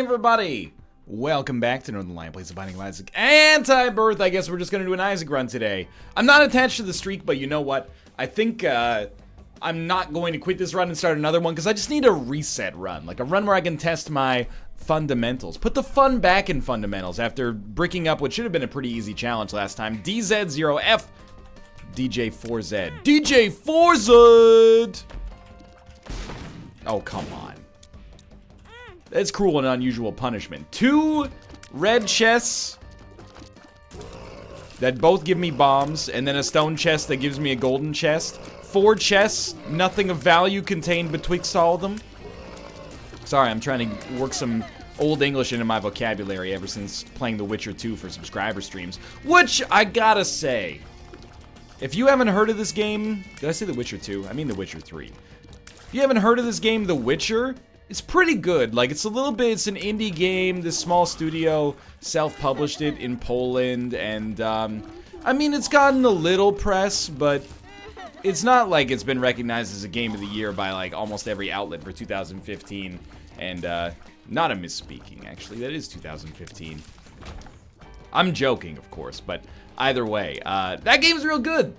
everybody! Welcome back to Northernlion, Place of Binding of Isaac. Antibirth! I guess we're just gonna do an Isaac run today. I'm not attached to the streak, but you know what? I think, I'm not going to quit this run and start another one, because I just need a reset run. Like, a run where I can test my fundamentals. Put the fun back in fundamentals after bricking up what should have been a pretty easy challenge last time. DZ0F DJ4Z. DJ4Z! Oh, come on. That's cruel and unusual punishment. 2 red chests that both give me bombs, and then a stone chest that gives me a golden chest. 4 chests, nothing of value contained betwixt all of them. Sorry, I'm trying to work some old English into my vocabulary ever since playing The Witcher 2 for subscriber streams. Which, I gotta say, if you haven't heard of this game... Did I say The Witcher 2? I mean The Witcher 3. If you haven't heard of this game, The Witcher... It's pretty good. Like, it's a little bit, it's an indie game. This small studio self-published it in Poland, and, I mean, it's gotten a little press, but it's not like it's been recognized as a game of the year by, like, almost every outlet for 2015, and, not a misspeaking, actually. That is 2015. I'm joking, of course, but either way, that game's real good.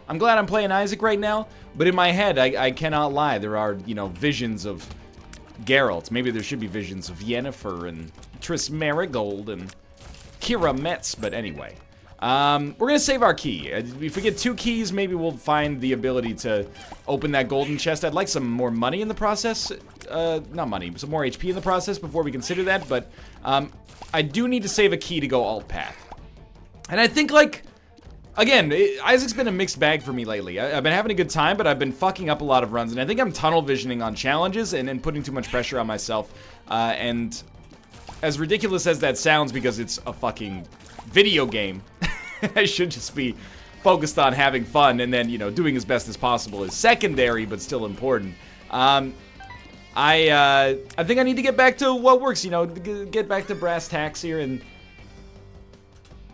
I'm glad I'm playing Isaac right now, but in my head, I cannot lie. There are, you know, visions of Geralt. Maybe there should be visions of Yennefer and Triss Marigold and Kira Metz, but anyway. We're gonna save our key. If we get 2 keys, maybe we'll find the ability to open that golden chest. I'd like some more money in the process. Not money, some more HP in the process before we consider that, but I do need to save a key to go alt path. And I think, like... Again, Isaac's been a mixed bag for me lately. I've been having a good time, but I've been fucking up a lot of runs, and I think I'm tunnel visioning on challenges and then putting too much pressure on myself. And as ridiculous as that sounds, because it's a fucking video game, I should just be focused on having fun, and then, you know, doing as best as possible is secondary, but still important. I think I need to get back to what works, you know, get back to brass tacks here, and...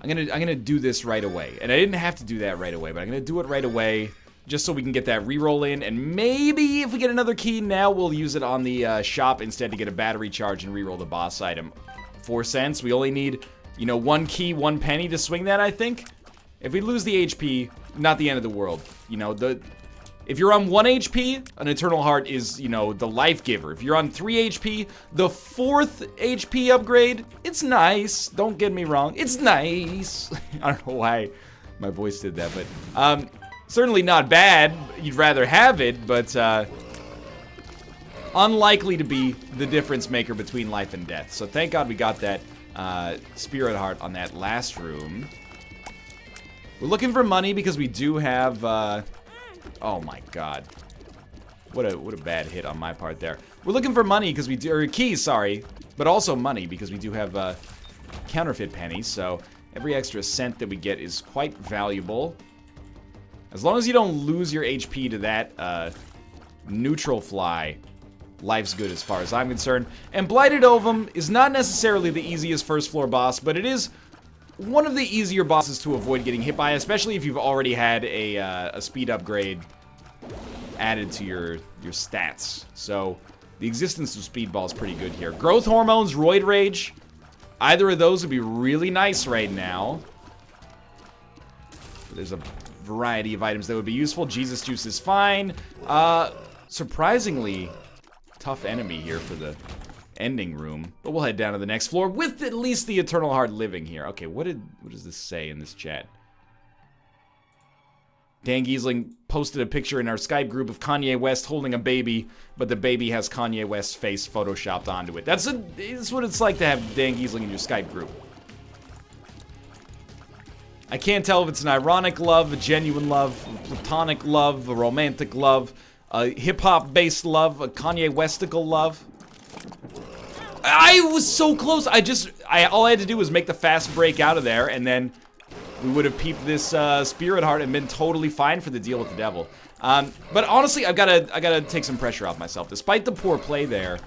I'm gonna do this right away. And I didn't have to do that right away, but I'm gonna do it right away just so we can get that reroll in, and maybe if we get another key now, we'll use it on the shop instead to get a battery charge and reroll the boss item. 4 cents, we only need, you know, 1 key, 1 penny to swing that, I think. If we lose the HP, not the end of the world. You know, if you're on 1 HP, an Eternal Heart is, you know, the life giver. If you're on 3 HP, the 4th HP upgrade, it's nice. Don't get me wrong, it's nice. I don't know why my voice did that, but certainly not bad. You'd rather have it, but unlikely to be the difference maker between life and death. So thank God we got that Spirit Heart on that last room. We're looking for money because we do have... Oh my god. What a bad hit on my part there. We're looking for money because we do, or keys, sorry, but also money because we do have counterfeit pennies, so every extra cent that we get is quite valuable. As long as you don't lose your HP to that neutral fly, life's good as far as I'm concerned. And Blighted Ovum is not necessarily the easiest first floor boss, but it is one of the easier bosses to avoid getting hit by, especially if you've already had a speed upgrade added to your stats. So the existence of Speedball is pretty good here. Growth Hormones, Roid Rage, either of those would be really nice right now. There's a variety of items that would be useful. Jesus Juice is fine. Surprisingly tough enemy here for the ending room, but we'll head down to the next floor with at least the Eternal Heart living here. Okay, what does this say in this chat? Dan Giesling posted a picture in our Skype group of Kanye West holding a baby, but the baby has Kanye West's face photoshopped onto it. That's what it's like to have Dan Giesling in your Skype group. I can't tell if it's an ironic love, a genuine love, a platonic love, a romantic love, a hip-hop based love, a Kanye Westical love. I was so close. All I had to do was make the fast break out of there, and then we would have peeped this Spirit Heart and been totally fine for the deal with the devil. But honestly, I gotta take some pressure off myself. Despite the poor play there,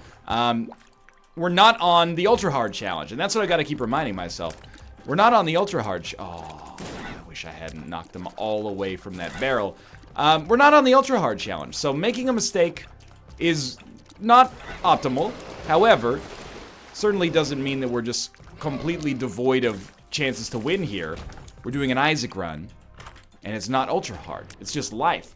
we're not on the ultra hard challenge, and that's what I gotta keep reminding myself. We're not on the ultra hard. Oh, I wish I hadn't knocked them all away from that barrel. We're not on the ultra hard challenge, so making a mistake is not optimal. However, certainly doesn't mean that we're just completely devoid of chances to win here. We're doing an Isaac run, and it's not ultra hard. It's just life.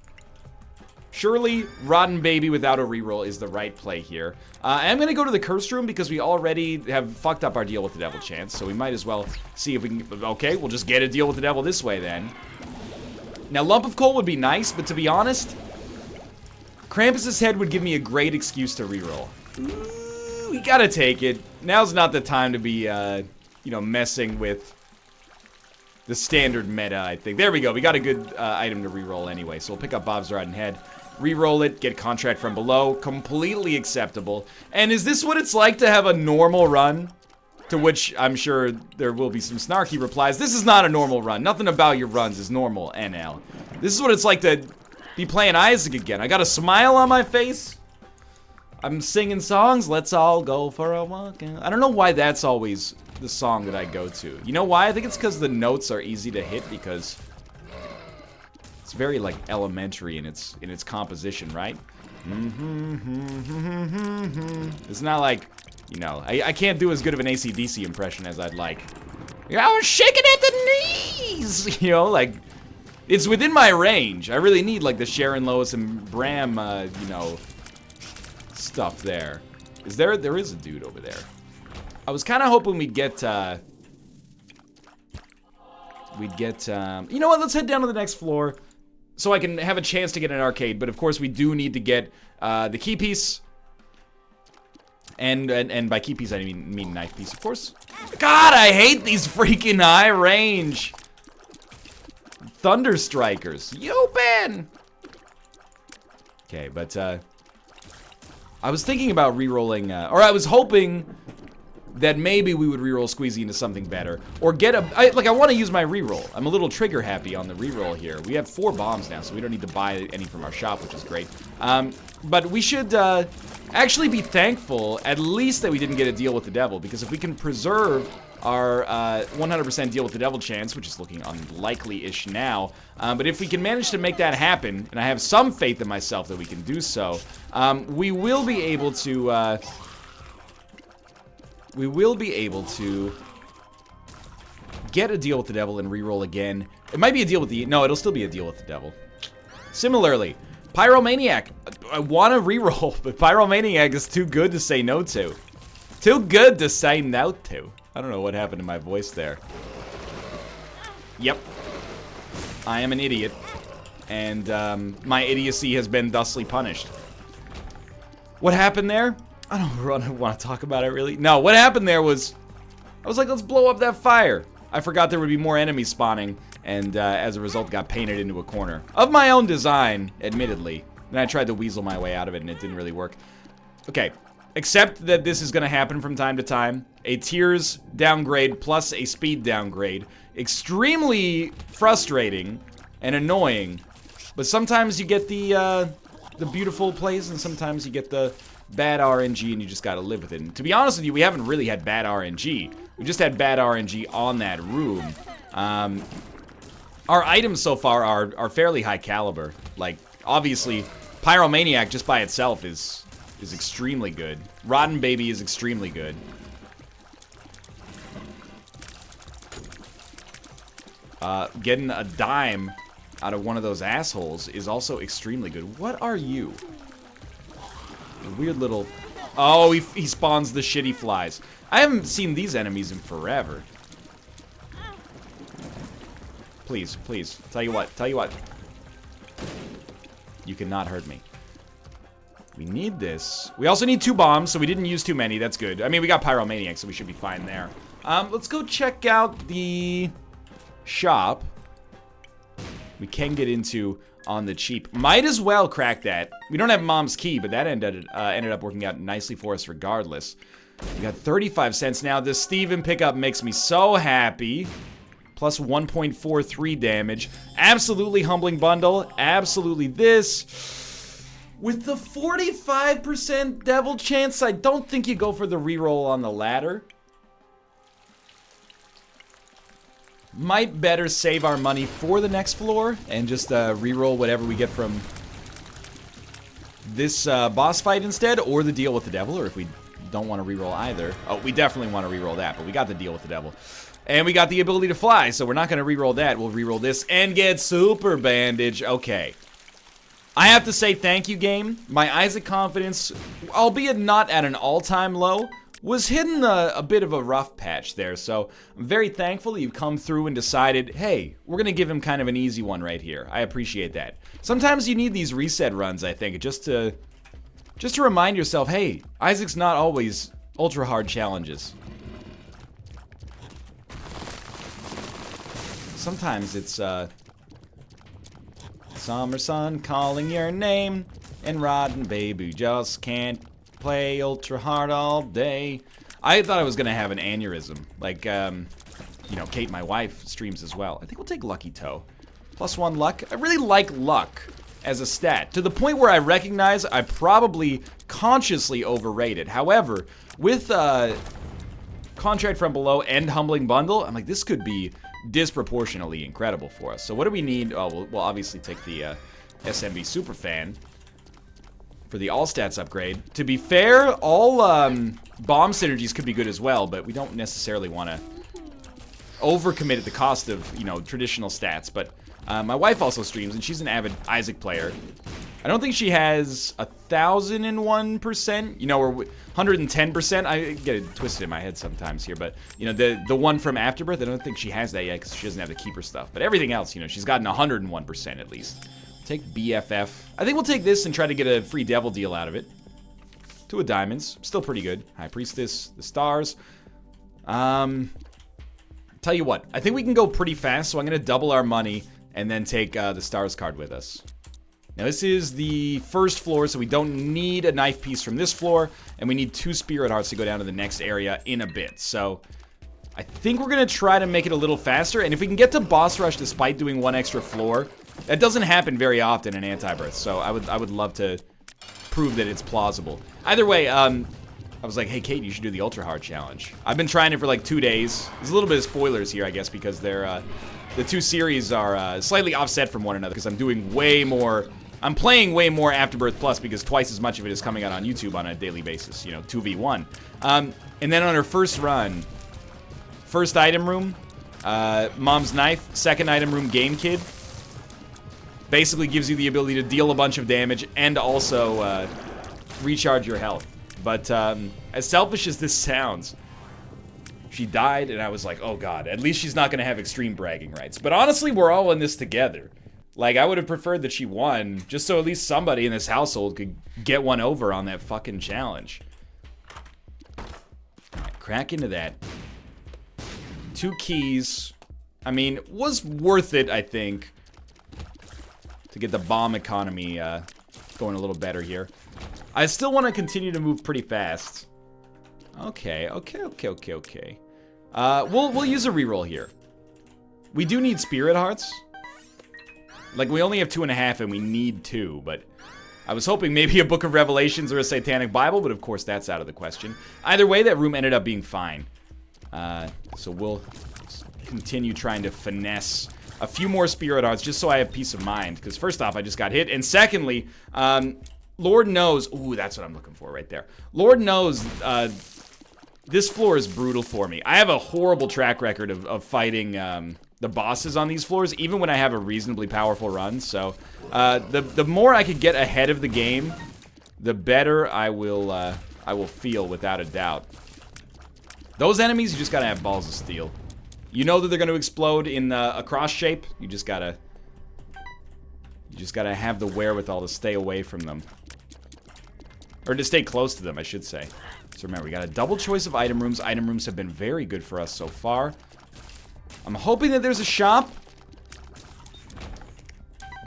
Surely, Rotten Baby without a reroll is the right play here. I'm going to go to the Cursed Room because we already have fucked up our Deal with the Devil chance, so we might as well see if we can... Okay, we'll just get a Deal with the Devil this way then. Now, Lump of Coal would be nice, but to be honest, Krampus's head would give me a great excuse to reroll. Ooh, we gotta take it. Now's not the time to be, you know, messing with the standard meta, I think. There we go. We got a good item to reroll anyway, so we'll pick up Bob's Rotten Head. Reroll it, get Contract from Below. Completely acceptable. And is this what it's like to have a normal run? To which I'm sure there will be some snarky replies. This is not a normal run. Nothing about your runs is normal, NL. This is what it's like to be playing Isaac again. I got a smile on my face. I'm singing songs. Let's all go for a walk. I don't know why that's always the song that I go to. You know why? I think it's because the notes are easy to hit because it's very like elementary in its composition, right? It's not like, you know, I can't do as good of an AC/DC impression as I'd like. I was shaking at the knees, you know, like it's within my range. I really need like the Sharon, Lois, and Bram, you know, stuff there. There is a dude over there. I was kind of hoping we'd get, you know what, let's head down to the next floor so I can have a chance to get an arcade, but of course we do need to get, the key piece, and by key piece I mean knife piece, of course. God, I hate these freaking high range Thunder Strikers. Yo, Ben! Okay, but, I was thinking about re-rolling, or I was hoping that maybe we would reroll Squeezy into something better. Or get a... I want to use my reroll. I'm a little trigger happy on the reroll here. We have 4 bombs now, so we don't need to buy any from our shop, which is great. But we should actually be thankful, at least, that we didn't get a Deal with the Devil, because if we can preserve our 100% Deal with the Devil chance, which is looking unlikely-ish now, but if we can manage to make that happen, and I have some faith in myself that we can do so, we will be able to... get a Deal with the Devil and reroll again. It might be a deal with the... No, it'll still be a Deal with the Devil. Similarly, Pyromaniac. I want to reroll, but Pyromaniac is too good to say no to. Too good to say no to. I don't know what happened to my voice there. Yep. I am an idiot. And my idiocy has been thusly punished. What happened there? I don't want to talk about it, really. No, what happened there was... I was like, let's blow up that fire. I forgot there would be more enemies spawning, and as a result got painted into a corner. Of my own design, admittedly. And I tried to weasel my way out of it, and it didn't really work. Okay, except that this is going to happen from time to time. A tears downgrade plus a speed downgrade. Extremely frustrating and annoying. But sometimes you get the beautiful plays, and sometimes you get the bad RNG, and you just gotta live with it. And to be honest with you, we haven't really had bad RNG. We just had bad RNG on that room. Our items so far are fairly high caliber. Like, obviously, Pyromaniac just by itself is extremely good. Rotten Baby is extremely good. Getting a dime out of one of those assholes is also extremely good. What are you? A weird little... Oh, he spawns the shitty flies. I haven't seen these enemies in forever. Please, please. Tell you what. You cannot hurt me. We need this. We also need 2 bombs, so we didn't use too many. That's good. I mean, we got Pyromaniac, so we should be fine there. Let's go check out the shop. We can get into on the cheap. Might as well crack that. We don't have Mom's key, but that ended up working out nicely for us regardless. We got 35 cents now. This Steven pickup makes me so happy. Plus 1.43 damage. Absolutely humbling bundle. Absolutely this. With the 45% devil chance, I don't think you go for the reroll on the ladder. Might better save our money for the next floor and just reroll whatever we get from this boss fight instead, or the Deal with the Devil, or if we don't want to reroll either. Oh, we definitely want to reroll that, but we got the deal with the devil. And we got the ability to fly, so we're not going to reroll that. We'll reroll this and get super bandage. Okay. I have to say thank you, game. My Isaac confidence, albeit not at an all-time low, was hitting a bit of a rough patch there. So I'm very thankful that you've come through and decided, hey, we're going to give him kind of an easy one right here. I appreciate that. Sometimes you need these reset runs, I think, just to remind yourself, hey, Isaac's not always ultra hard challenges. Sometimes it's summer sun calling your name, and rotten baby just can't play ultra hard all day. I thought I was gonna have an aneurysm, like you know, Kate, my wife, streams as well. I think we'll take Lucky Toe. +1 luck. I really like luck as a stat, to the point where I recognize I probably consciously overrate it. However, with Contract from Below and Humbling Bundle, I'm like, this could be disproportionately incredible for us. So what do we need? Oh, we'll obviously take the SMB Superfan for the all stats upgrade. To be fair, all bomb synergies could be good as well, but we don't necessarily want to overcommit at the cost of, you know, traditional stats. But my wife also streams, and she's an avid Isaac player. I don't think she has 1,001%, you know, or 110%. I get it twisted in my head sometimes here, but, you know, the one from Afterbirth, I don't think she has that yet because she doesn't have the keeper stuff. But everything else, you know, she's gotten 101% at least. Take BFF. I think we'll take this and try to get a free devil deal out of it. 2 of diamonds, still pretty good. High Priestess, the stars. Tell you what, I think we can go pretty fast, so I'm gonna double our money and then take the stars card with us. Now this is the first floor, so we don't need a knife piece from this floor, and we need 2 spirit hearts to go down to the next area in a bit. So I think we're gonna try to make it a little faster, and if we can get to boss rush despite doing 1 extra floor, that doesn't happen very often in Antibirth, so I would love to prove that it's plausible. Either way, I was like, hey Kate, you should do the ultra hard challenge. I've been trying it for like 2 days. There's a little bit of spoilers here, I guess, because they're the 2 series are slightly offset from one another, because I'm doing way more. I'm playing way more Afterbirth Plus because twice as much of it is coming out on YouTube on a daily basis, you know, 2v1. And then on her first run, first item room, Mom's Knife, second item room, Game Kid, basically gives you the ability to deal a bunch of damage and also recharge your health. But as selfish as this sounds, she died and I was like, oh god, at least she's not going to have extreme bragging rights. But honestly, we're all in this together. Like, I would have preferred that she won, just so at least somebody in this household could get one over on that fucking challenge. Alright, crack into that. 2 keys. I mean, was worth it, I think, to get the bomb economy going a little better here. I still want to continue to move pretty fast. Okay. We'll use a reroll here. We do need spirit hearts. Like, we only have 2.5 and we need 2, but I was hoping maybe a Book of Revelations or a Satanic Bible, but of course that's out of the question. Either way, that room ended up being fine. So we'll continue trying to finesse a few more spirit hearts just so I have peace of mind, because first off, I just got hit, and secondly, Lord knows, ooh, that's what I'm looking for right there. Lord knows, this floor is brutal for me. I have a horrible track record of fighting, the bosses on these floors, even when I have a reasonably powerful run, so, the more I could get ahead of the game, the better I will feel, without a doubt. Those enemies, you just gotta have balls of steel. You know that they're gonna explode in a cross shape, you just gotta have the wherewithal to stay away from them. Or to stay close to them, I should say. So remember, we got a double choice of item rooms. Item rooms have been very good for us so far. I'm hoping that there's a shop.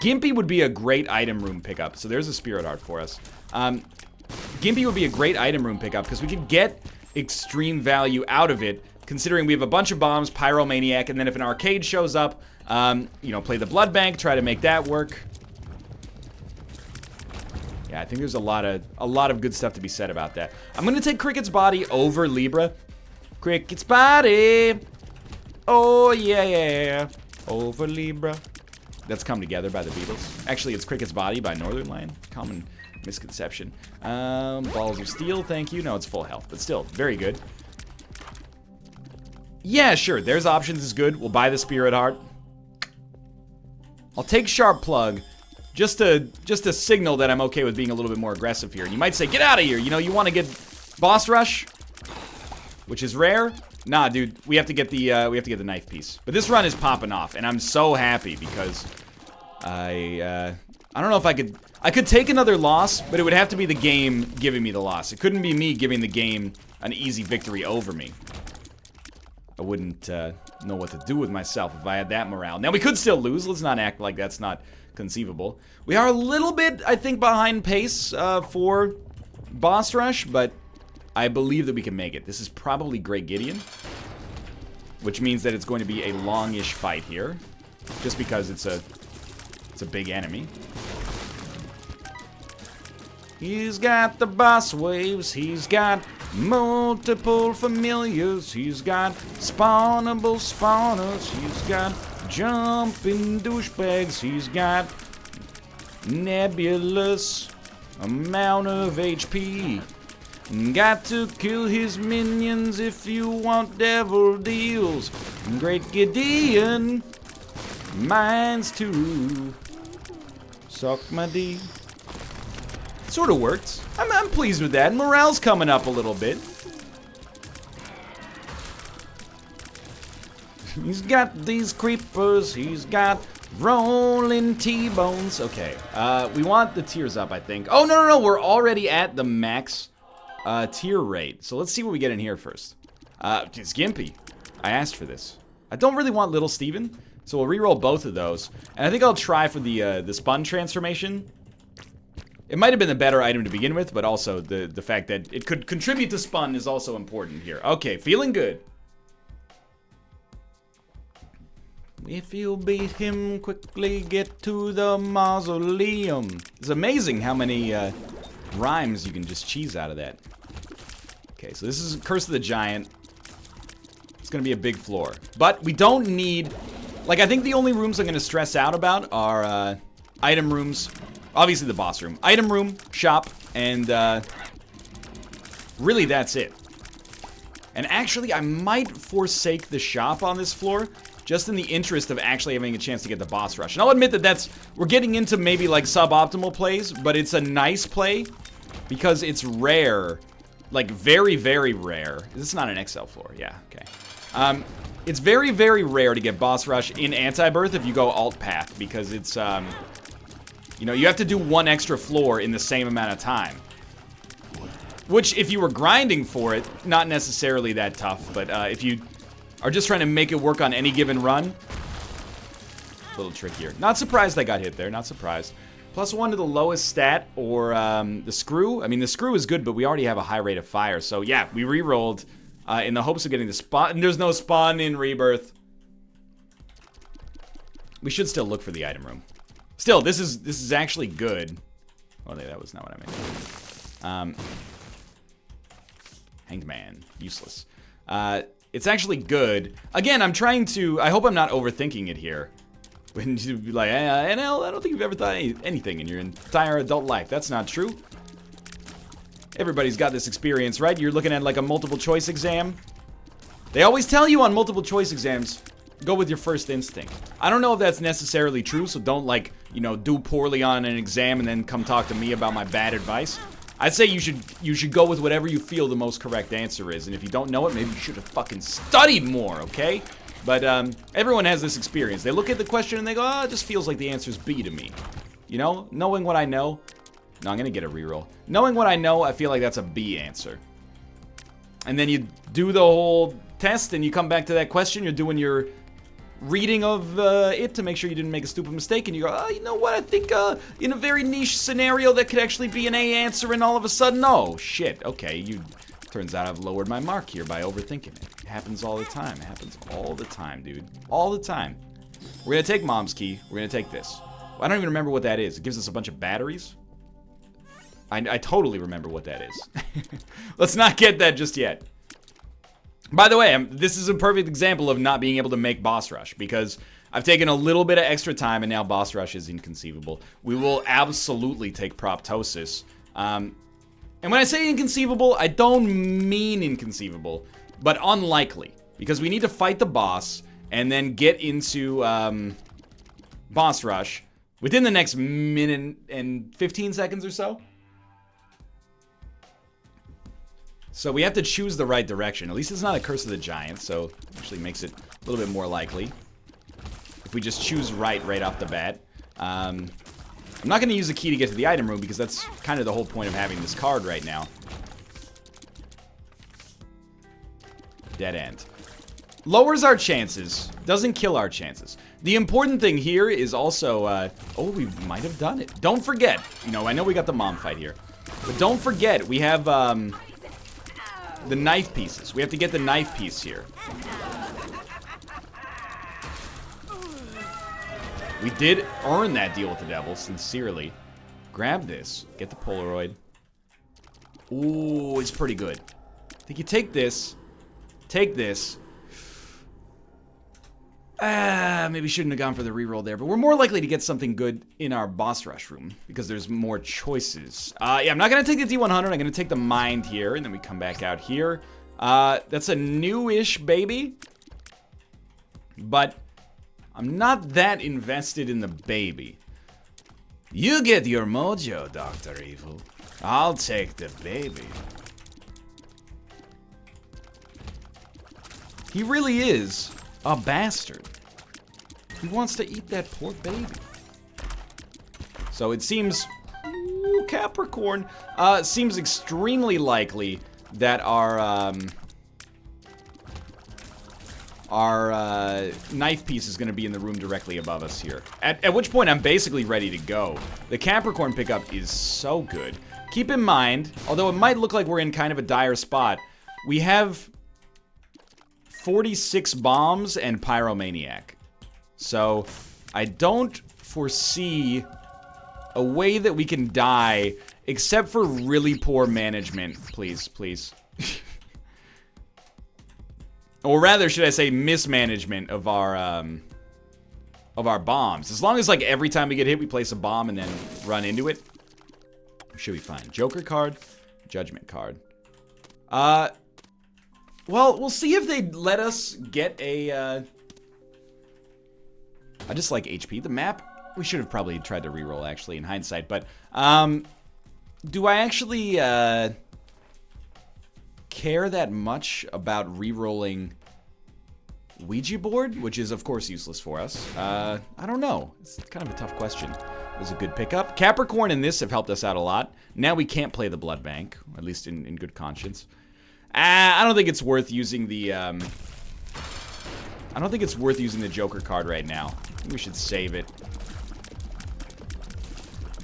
Gimpy would be a great item room pickup. So there's a spirit heart for us. Gimpy would be a great item room pickup because we could get extreme value out of it, considering we have a bunch of bombs, Pyromaniac, and then if an arcade shows up, you know, play the blood bank, try to make that work. Yeah, I think there's a lot of good stuff to be said about that. I'm gonna take Cricket's body over Libra. Cricket's body. Oh yeah. Over Libra. That's Come Together by the Beatles. Actually, it's Cricket's Body by Northernlion. Misconception. Balls of Steel, thank you. No, it's full health, but still, very good. Yeah, sure, there's options is good. We'll buy the Spirit Heart. I'll take Sharp Plug just to signal that I'm okay with being a little bit more aggressive here. And you might say, get out of here. You know, you want to get Boss Rush, which is rare. Nah, dude, we have to get the knife piece. But this run is popping off, and I'm so happy because I don't know if I could take another loss, but it would have to be the game giving me the loss. It couldn't be me giving the game an easy victory over me. I wouldn't know what to do with myself if I had that morale. Now, we could still lose. Let's not act like that's not conceivable. We are a little bit, I think, behind pace for Boss Rush, but I believe that we can make it. This is probably Great Gideon, which means that it's going to be a longish fight here, just because it's a big enemy. He's got the boss waves, he's got multiple familiars, he's got spawnable spawners, he's got jumping douchebags, he's got nebulous amount of HP. Got to kill his minions if you want devil deals. Great Gideon, mine's too. Suck my D. Sort of worked. I'm pleased with that. Morale's coming up a little bit. He's got these creepers. He's got rolling T-bones. Okay. We want the tiers up, I think. Oh, no. We're already at the max tier rate. So let's see what we get in here first. It's Gimpy. I asked for this. I don't really want Little Steven, so we'll reroll both of those. And I think I'll try for the Spun transformation. It might have been the better item to begin with, but also the fact that it could contribute to Spun is also important here. Okay, feeling good. If you beat him, quickly get to the mausoleum. It's amazing how many rhymes you can just cheese out of that. Okay, so this is Curse of the Giant. It's gonna be a big floor. But we don't need... Like, I think the only rooms I'm gonna stress out about are item rooms. Obviously the boss room. Item room, shop, and really that's it. And actually, I might forsake the shop on this floor, just in the interest of actually having a chance to get the boss rush. And I'll admit that we're getting into maybe like suboptimal plays, but it's a nice play because it's rare. Like very, very rare. This is not an XL floor. Yeah, okay. It's very, very rare to get boss rush in Antibirth if you go alt path because it's, you know, you have to do one extra floor in the same amount of time. Which, if you were grinding for it, not necessarily that tough, but if you are just trying to make it work on any given run, a little trickier. Not surprised I got hit there, not surprised. +1 to the lowest stat, or the screw. I mean, the screw is good, but we already have a high rate of fire. So yeah, we re-rolled in the hopes of getting the spawn. And there's no spawn in Rebirth. We should still look for the item room. Still, this is actually good. Oh, that was not what I meant. Hanged Man, useless. It's actually good. Again, I'm trying to... I hope I'm not overthinking it here. When you be like, NL, I don't think you've ever thought anything in your entire adult life. That's not true. Everybody's got this experience, right? You're looking at like a multiple choice exam. They always tell you on multiple choice exams, go with your first instinct. I don't know if that's necessarily true, so don't like, you know, do poorly on an exam and then come talk to me about my bad advice. I'd say you should go with whatever you feel the most correct answer is, and if you don't know it, maybe you should have fucking studied more, okay? But everyone has this experience. They look at the question and they go, oh, it just feels like the answer's B to me. You know, knowing what I know. No, I'm gonna get a reroll. Knowing what I know, I feel like that's a B answer. And then you do the whole test and you come back to that question, you're doing your reading of it to make sure you didn't make a stupid mistake, and you go, oh, you know what, I think in a very niche scenario that could actually be an A answer, and all of a sudden, oh, shit, okay, turns out I've lowered my mark here by overthinking it. It happens all the time. It happens all the time, dude. All the time. We're gonna take Mom's key. We're gonna take this. I don't even remember what that is. It gives us a bunch of batteries. I totally remember what that is. Let's not get that just yet. By the way, this is a perfect example of not being able to make boss rush, because I've taken a little bit of extra time, and now boss rush is inconceivable. We will absolutely take proptosis. And when I say inconceivable, I don't mean inconceivable, but unlikely. Because we need to fight the boss, and then get into boss rush within the next minute and 15 seconds or so. So we have to choose the right direction. At least it's not a Curse of the Giant, so actually makes it a little bit more likely. If we just choose right off the bat. I'm not going to use the key to get to the item room because that's kind of the whole point of having this card right now. Dead end. Lowers our chances. Doesn't kill our chances. The important thing here is also, oh, we might have done it. Don't forget, you know, I know we got the mom fight here, but don't forget, we have, the knife pieces. We have to get the knife piece here. We did earn that deal with the devil, sincerely. Grab this. Get the Polaroid. Ooh, it's pretty good. I think you take this. Take this. Maybe shouldn't have gone for the reroll there, but we're more likely to get something good in our boss rush room because there's more choices. Yeah, I'm not going to take the D100. I'm going to take the mind here, and then we come back out here. That's a newish baby, but I'm not that invested in the baby. You get your mojo, Dr. Evil. I'll take the baby. He really is a bastard. He wants to eat that poor baby. So it seems, ooh, Capricorn, seems extremely likely that our knife piece is going to be in the room directly above us here. At which point I'm basically ready to go. The Capricorn pickup is so good. Keep in mind, although it might look like we're in kind of a dire spot, we have 46 bombs and Pyromaniac. So I don't foresee a way that we can die except for really poor management. Please, please. Or rather, should I say mismanagement of our bombs. As long as, like, every time we get hit, we place a bomb and then run into it, should be fine. Joker card, Judgment card. Well, we'll see if they let us get a, I just like HP. The map, we should have probably tried to reroll, actually, in hindsight. But, do I actually, care that much about rerolling Ouija board, which is of course useless for us? I don't know. It's kind of a tough question. It was a good pickup. Capricorn and this have helped us out a lot. Now we can't play the Blood Bank, at least in good conscience. I don't think it's worth using the I don't think it's worth using the Joker card right now. I think we should save it.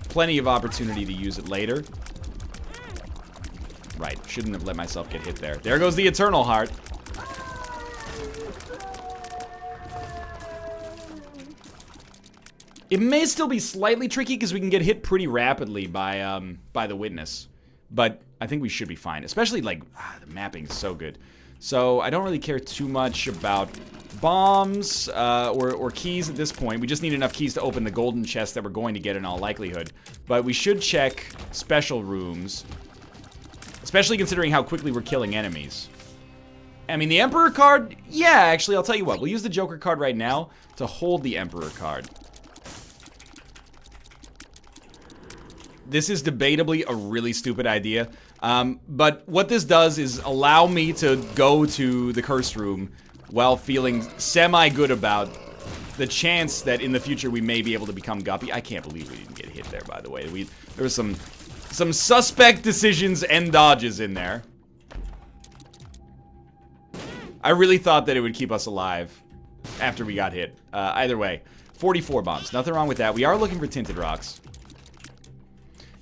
Plenty of opportunity to use it later. Right, shouldn't have let myself get hit there. There goes the Eternal Heart. It may still be slightly tricky because we can get hit pretty rapidly by the Witness. But I think we should be fine. Especially, like, the mapping is so good. So I don't really care too much about bombs or keys at this point. We just need enough keys to open the golden chest that we're going to get in all likelihood. But we should check special rooms. Especially considering how quickly we're killing enemies. I mean, the Emperor card, yeah, actually, I'll tell you what. We'll use the Joker card right now to hold the Emperor card. This is debatably a really stupid idea. But what this does is allow me to go to the Curse Room while feeling semi-good about the chance that in the future we may be able to become Guppy. I can't believe we didn't get hit there, by the way. There was some suspect decisions and dodges in there. I really thought that it would keep us alive after we got hit. Either way, 44 bombs. Nothing wrong with that. We are looking for Tinted Rocks.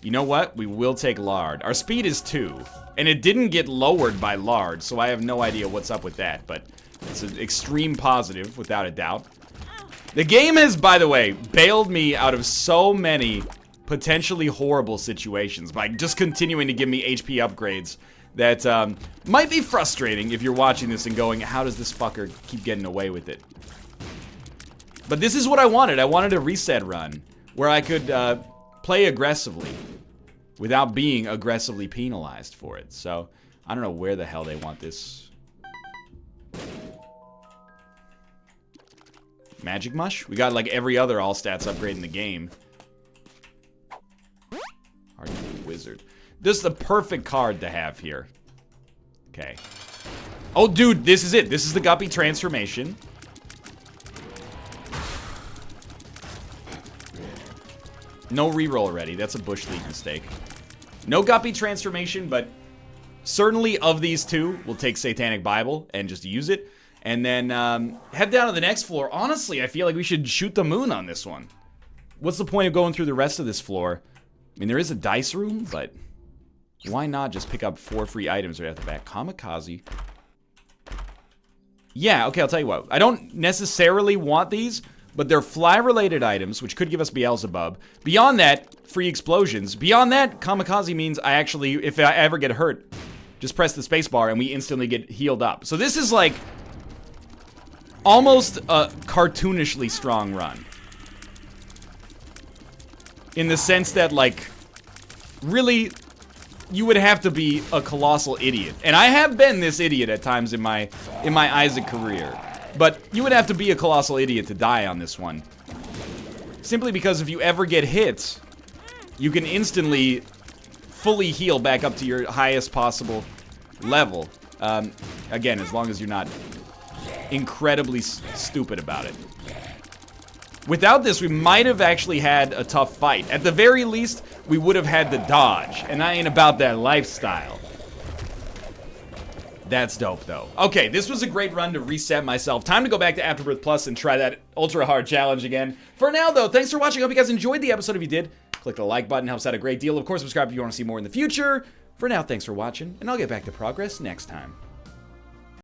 You know what? We will take Lard. Our speed is 2, and it didn't get lowered by Lard, so I have no idea what's up with that, but it's an extreme positive, without a doubt. The game has, by the way, bailed me out of so many potentially horrible situations by just continuing to give me HP upgrades that might be frustrating if you're watching this and going, how does this fucker keep getting away with it? But this is what I wanted. I wanted a reset run where I could play aggressively without being aggressively penalized for it. So, I don't know where the hell they want this. Magic Mush? We got like every other all stats upgrade in the game. Hardened Wizard. This is the perfect card to have here. Okay. Oh, dude, this is it. This is the Guppy transformation. No reroll already. That's a Bush League mistake. No Guppy transformation, but certainly of these two, we'll take Satanic Bible and just use it. And then head down to the next floor. Honestly, I feel like we should shoot the moon on this one. What's the point of going through the rest of this floor? I mean, there is a dice room, but why not just pick up 4 free items right off the bat? Kamikaze. Yeah, okay, I'll tell you what. I don't necessarily want these, but they're fly-related items, which could give us Beelzebub. Beyond that, free explosions. Beyond that, Kamikaze means I actually, if I ever get hurt, just press the spacebar and we instantly get healed up. So this is like almost a cartoonishly strong run. In the sense that, like, really, you would have to be a colossal idiot. And I have been this idiot at times in my Isaac career. But you would have to be a colossal idiot to die on this one. Simply because if you ever get hit, you can instantly fully heal back up to your highest possible level. Again, as long as you're not incredibly stupid about it. Without this, we might have actually had a tough fight. At the very least, we would have had the dodge. And I ain't about that lifestyle. That's dope, though. Okay, this was a great run to reset myself. Time to go back to Afterbirth Plus and try that ultra hard challenge again. For now, though, thanks for watching. I hope you guys enjoyed the episode. If you did, click the like button. Helps out a great deal. Of course, subscribe if you want to see more in the future. For now, thanks for watching, and I'll get back to progress next time.